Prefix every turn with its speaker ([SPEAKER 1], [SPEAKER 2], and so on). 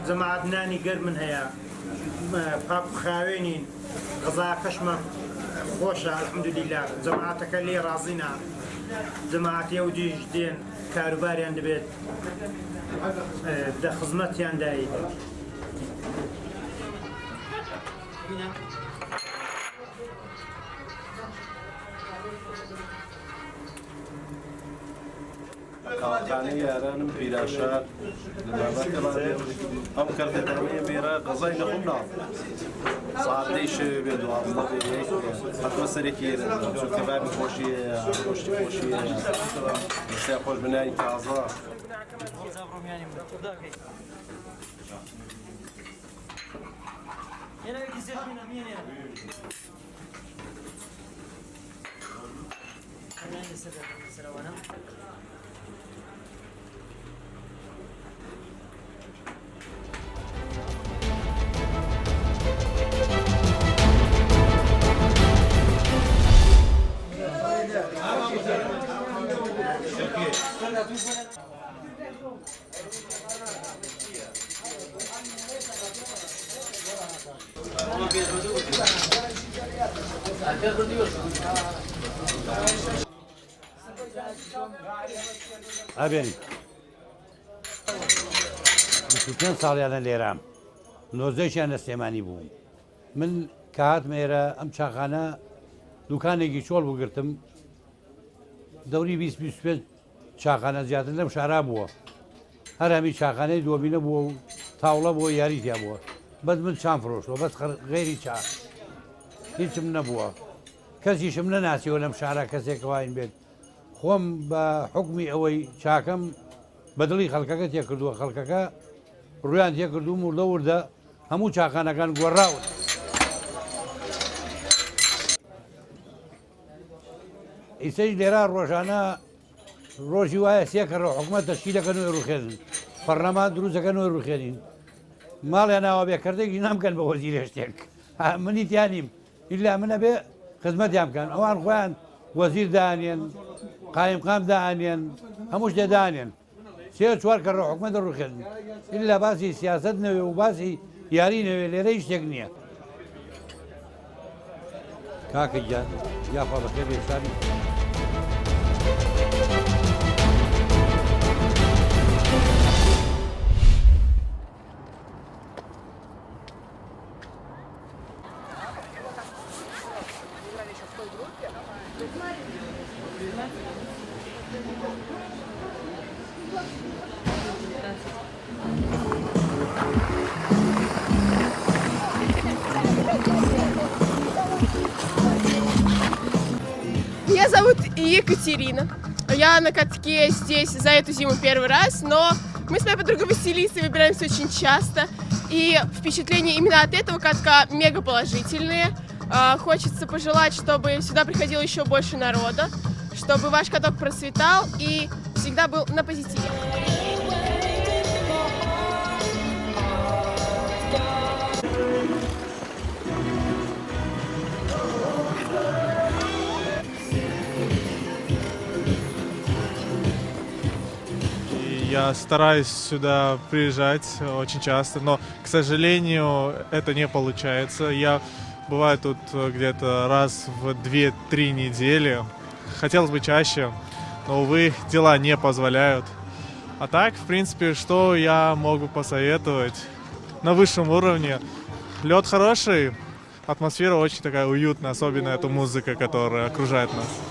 [SPEAKER 1] جەماعەت نانی گەرمن هەیە پاک خاوێنین غەزا کەشمە خۆشە الحەمدولیلا جەماعەتەکە لێ ڕازینە جەماعەتی ئەو دیش دێن کاروباریان دەبێت دە خزمەتیان دایی
[SPEAKER 2] خاڵخانەی یارانم پیراشار لە بابەتی ڕادیۆ ئەم کەرتەکەمەیە مێرە غەزای لەخۆم ناڵ ساعتەی شەوێ بێ دوازدە بێ یەک بێ حتمە سەرێکی ئێرە چون کەبابی خۆشیەیە گۆشتی خۆشیەیە دەستیان خۆش بنایی تازە
[SPEAKER 3] ئەبێن چەند ساڵیانە لێرام نۆزەیشیان لە سلێمانی بووم من کە هاتم ئێرە ئەم چاخانە دوکانێکی چۆڵ بگرتم دەوری 20 چاخانە زیاتر لەم شارا بووە هەر هەمی چاخانەی دۆبینە بووە و تاوڵە بووە یاریتیا بووە بەس من چام فرۆشەوە بەس غێری چاخ هیچم نەبووە کەسیشم نەناسیەوە لەم شارە کەسێکەوەین بێت خۆم بە حکمی ئەوەی چاکەم بەدڵی خەڵکەکە تێکردووە خەڵکەکە ڕویان تێکردوم و لەوردە هەموو چاخانەکان گۆڕاون ئیسەی لێرا ڕۆژانە ڕۆژی وایە سێکەڕە حکومەت تەشکیلەکەن و ڕوخێنن پەرلەمان دروستەکەن و ڕوخێنین ماڵیان ناوە بێکردێکی نامکەن بە وەزیرە شتێک منی تیانیم ئیلا منە بێ خزمەتیان بکەن ئەوان خۆیان وەزیر دانێن قایمقام دانێن هەمووش دەدانێن سێ چوار کەڕە حکومەتە ڕوخێنن ئیلا باسی سیاست نەوێ و باسی یاری نەوێ لێرەی شتێک نییە کاکە گیان یاخوا بەخێر بێسانی
[SPEAKER 4] Меня зовут Екатерина. Я на катке здесь за эту зиму первый раз, но мы с моей подругой Василисой выбираемся очень часто. И впечатления именно от этого катка мега положительные. Хочется пожелать, чтобы сюда приходило еще больше народа, чтобы ваш каток процветал и всегда был на позитиве.
[SPEAKER 5] Я стараюсь сюда приезжать очень часто, но, к сожалению, это не получается. Я бываю тут где-то раз в 2-3 недели. Хотелось бы чаще, но, увы, дела не позволяют. А так, в принципе, что я могу посоветовать? На высшем уровне. Лед хороший, атмосфера очень такая уютная, особенно эта музыка, которая окружает нас.